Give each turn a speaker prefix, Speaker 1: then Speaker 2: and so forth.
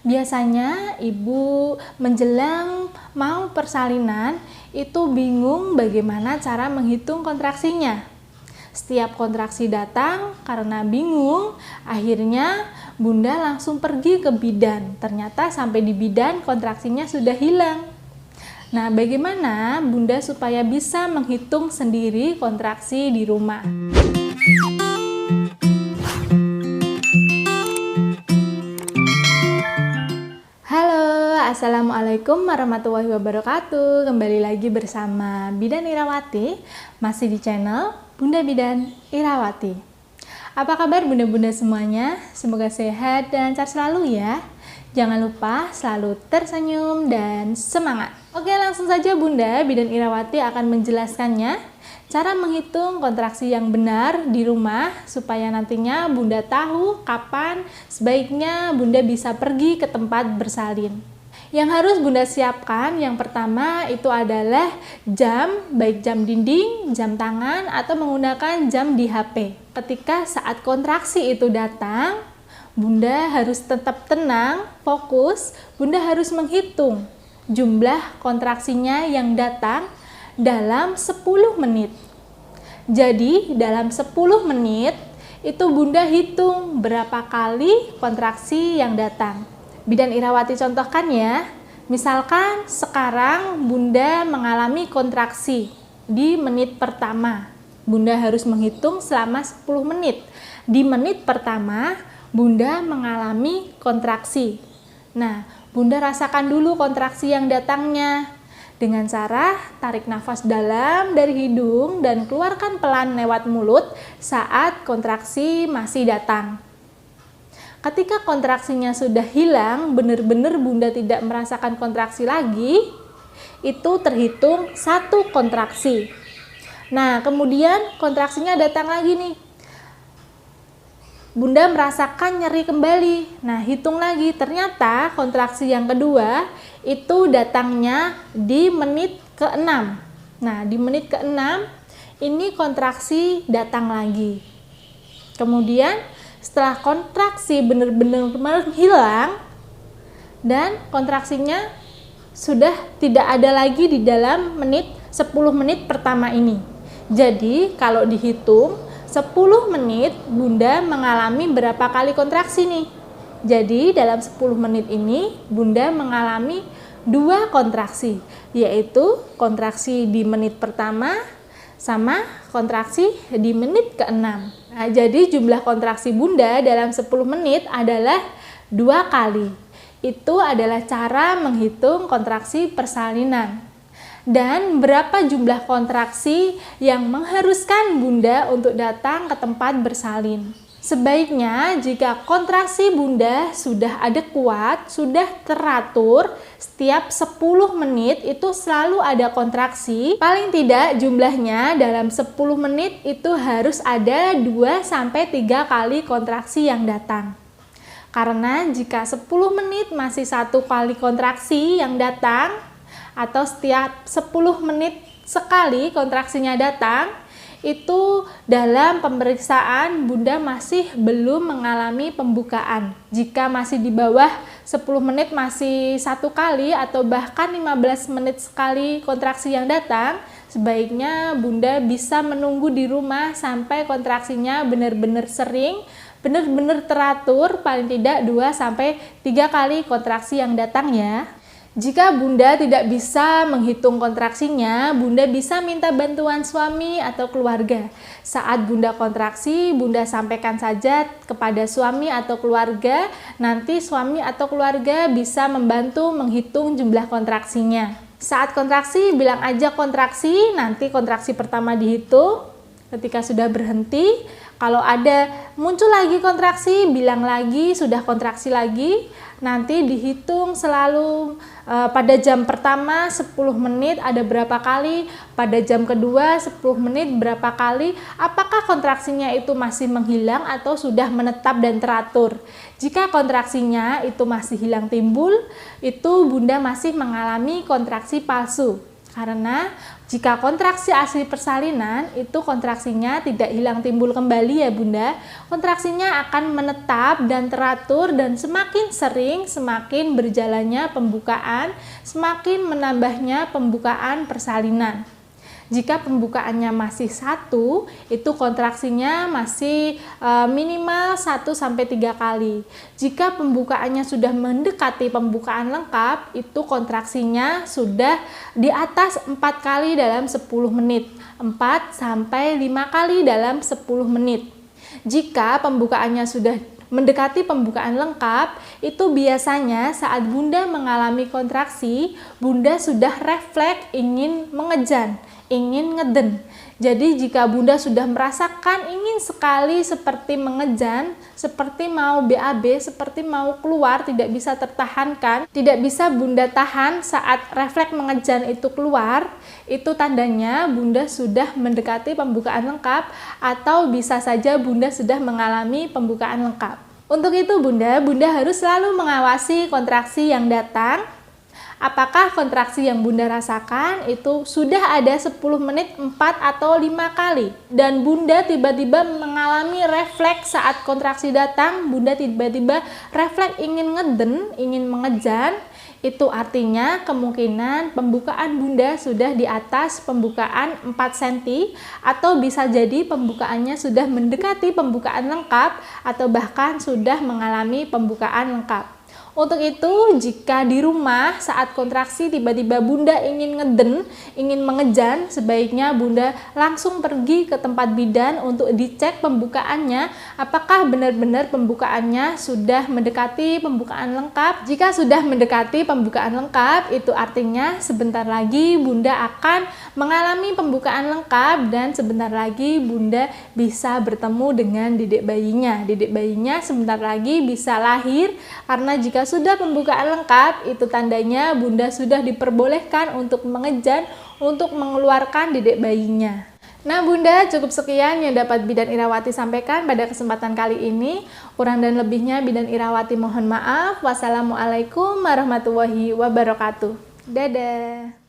Speaker 1: Biasanya ibu menjelang mau persalinan itu bingung bagaimana cara menghitung kontraksinya. Setiap kontraksi datang karena bingung, akhirnya bunda langsung pergi ke bidan. Ternyata sampai di bidan kontraksinya sudah hilang. Nah, bagaimana bunda supaya bisa menghitung sendiri kontraksi di rumah? Assalamualaikum warahmatullahi wabarakatuh. Kembali lagi bersama Bidan Irawati, masih di channel Bunda Bidan Irawati. Apa kabar bunda-bunda semuanya? Semoga sehat dan lancar selalu ya. Jangan lupa selalu tersenyum dan semangat. Oke, langsung saja Bunda Bidan Irawati akan menjelaskannya cara menghitung kontraksi yang benar di rumah supaya nantinya bunda tahu kapan sebaiknya bunda bisa pergi ke tempat bersalin. Yang harus bunda siapkan yang pertama itu adalah jam, baik jam dinding, jam tangan, atau menggunakan jam di HP. Ketika saat kontraksi itu datang, bunda harus tetap tenang, fokus, bunda harus menghitung jumlah kontraksinya yang datang dalam 10 menit. Jadi dalam 10 menit itu bunda hitung berapa kali kontraksi yang datang. Bidan Irawati contohkan ya, misalkan sekarang bunda mengalami kontraksi di menit pertama. Bunda harus menghitung selama 10 menit. Di menit pertama, bunda mengalami kontraksi. Nah, bunda rasakan dulu kontraksi yang datangnya. Dengan cara tarik nafas dalam dari hidung dan keluarkan pelan lewat mulut saat kontraksi masih datang. Ketika kontraksinya sudah hilang, benar-benar bunda tidak merasakan kontraksi lagi, itu terhitung 1 kontraksi. Nah, kemudian kontraksinya datang lagi nih. Bunda merasakan nyeri kembali. Nah, hitung lagi. Ternyata kontraksi yang kedua itu datangnya di menit ke-6. Nah, di menit ke-6 ini kontraksi datang lagi. Kemudian setelah kontraksi benar-benar menghilang dan kontraksinya sudah tidak ada lagi di dalam 10 menit pertama ini. Jadi kalau dihitung 10 menit bunda mengalami berapa kali kontraksi nih? Jadi dalam 10 menit ini bunda mengalami 2 kontraksi, yaitu kontraksi di menit pertama sama kontraksi di menit ke-6. Nah, jadi jumlah kontraksi bunda dalam 10 menit adalah 2 kali. Itu adalah cara menghitung kontraksi persalinan. Dan berapa jumlah kontraksi yang mengharuskan bunda untuk datang ke tempat bersalin? Sebaiknya jika kontraksi bunda sudah adekuat, sudah teratur, setiap 10 menit itu selalu ada kontraksi. Paling tidak jumlahnya dalam 10 menit itu harus ada 2-3 kali kontraksi yang datang. Karena jika 10 menit masih 1 kali kontraksi yang datang, atau setiap 10 menit sekali kontraksinya datang, itu dalam pemeriksaan bunda masih belum mengalami pembukaan. Jika masih di bawah 10 menit masih 1 kali atau bahkan 15 menit sekali kontraksi yang datang, sebaiknya bunda bisa menunggu di rumah sampai kontraksinya benar-benar sering, benar-benar teratur, paling tidak 2-3 kali kontraksi yang datang ya. Jika bunda tidak bisa menghitung kontraksinya, bunda bisa minta bantuan suami atau keluarga. Saat bunda kontraksi, bunda sampaikan saja kepada suami atau keluarga, nanti suami atau keluarga bisa membantu menghitung jumlah kontraksinya. Saat kontraksi, bilang aja kontraksi, nanti kontraksi pertama dihitung. Ketika sudah berhenti, kalau ada muncul lagi kontraksi, bilang lagi sudah kontraksi lagi. Nanti dihitung selalu pada jam pertama 10 menit ada berapa kali, pada jam kedua 10 menit berapa kali, apakah kontraksinya itu masih menghilang atau sudah menetap dan teratur. Jika kontraksinya itu masih hilang timbul, itu bunda masih mengalami kontraksi palsu. Karena jika kontraksi asli persalinan itu kontraksinya tidak hilang timbul kembali ya Bunda. Kontraksinya akan menetap dan teratur dan semakin sering semakin berjalannya pembukaan, semakin menambahnya pembukaan persalinan. Jika pembukaannya masih 1, itu kontraksinya masih minimal 1-3 kali. Jika pembukaannya sudah mendekati pembukaan lengkap, itu kontraksinya sudah di atas 4 kali dalam 10 menit. 4-5 kali dalam 10 menit. Jika pembukaannya sudah mendekati pembukaan lengkap, itu biasanya saat Bunda mengalami kontraksi, Bunda sudah refleks ingin mengejan, ingin ngeden. Jadi jika Bunda sudah merasakan ingin sekali seperti mengejan, seperti mau BAB, seperti mau keluar, tidak bisa tertahankan, tidak bisa Bunda tahan saat refleks mengejan itu keluar, itu tandanya Bunda sudah mendekati pembukaan lengkap atau bisa saja Bunda sudah mengalami pembukaan lengkap. Untuk itu Bunda harus selalu mengawasi kontraksi yang datang. Apakah kontraksi yang Bunda rasakan itu sudah ada 10 menit 4 atau 5 kali. Dan Bunda tiba-tiba mengalami refleks saat kontraksi datang, Bunda tiba-tiba refleks ingin ngeden, ingin mengejan. Itu artinya kemungkinan pembukaan Bunda sudah di atas pembukaan 4 cm atau bisa jadi pembukaannya sudah mendekati pembukaan lengkap atau bahkan sudah mengalami pembukaan lengkap. Untuk itu, jika di rumah saat kontraksi tiba-tiba Bunda ingin ngeden, ingin mengejan, sebaiknya Bunda langsung pergi ke tempat bidan untuk dicek pembukaannya, apakah benar-benar pembukaannya sudah mendekati pembukaan lengkap. Jika sudah mendekati pembukaan lengkap, itu artinya sebentar lagi Bunda akan mengalami pembukaan lengkap dan sebentar lagi Bunda bisa bertemu dengan dedek bayinya. Dedek bayinya sebentar lagi bisa lahir, karena jika sudah pembukaan lengkap, itu tandanya Bunda sudah diperbolehkan untuk mengejan, untuk mengeluarkan dedek bayinya. Nah Bunda, cukup sekian yang dapat Bidan Irawati sampaikan pada kesempatan kali ini. Kurang dan lebihnya Bidan Irawati mohon maaf. Wassalamualaikum warahmatullahi wabarakatuh. Dadah.